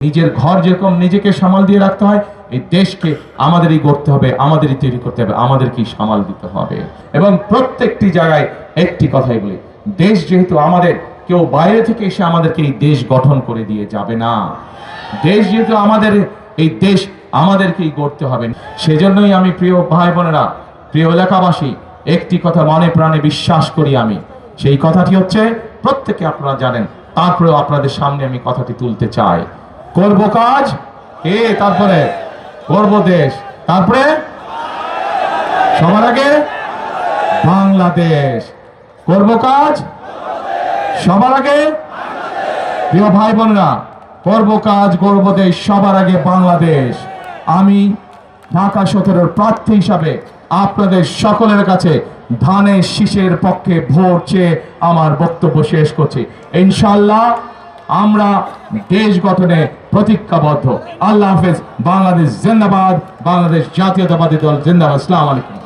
নিজের ঘর যেরকম নিজেকে সামাল দিয়ে রাখতে হয়, এই দেশকে আমাদেরই গড়তে হবে, আমাদেরই তৈরি করতে হবে, আমাদেরকেই সামাল দিতে হবে। এবং প্রত্যেকটি জায়গায় একটি কথাই বলি, দেশ যেহেতু আমাদের, কেউ বাইরে থেকে এসে আমাদেরকে এই দেশ গঠন করে দিয়ে যাবে না। দেশ যেহেতু আমাদের, এই দেশ আমাদেরকেই গড়তে হবে। সেজন্যই আমি প্রিয় ভাই বোনেরা, প্রিয় এলাকাবাসী, একটি কথা মনে প্রাণে বিশ্বাস করি আমি। সেই কথাটি হচ্ছে, প্রত্যেকে আপনারা জানেন, তারপরেও আপনাদের সামনে আমি কথাটি তুলতে চাই। করব কাজ কে, তারপরে করব দেশ, তারপরে সবার আগে বাংলাদেশ। করব কাজ সবার আগে, প্রিয় ভাই বোনেরা, করব কাজ করব দেশ, সবার আগে বাংলাদেশ। আমি ঢাকা 17 প্রার্থী হিসাবে আপনাদের সকলের কাছে ধানের শীষের পক্ষে ভোট চেয়ে আমার বক্তব্য শেষ করছি। ইনশাআল্লাহ আমরা দেশ গঠনে প্রতিজ্ঞাবদ্ধ। আল্লাহ হাফেজ। বাংলাদেশ জিন্দাবাদ। বাংলাদেশ জাতীয়তাবাদী দল জিন্দাবাদ। আসসালামু আলাইকুম।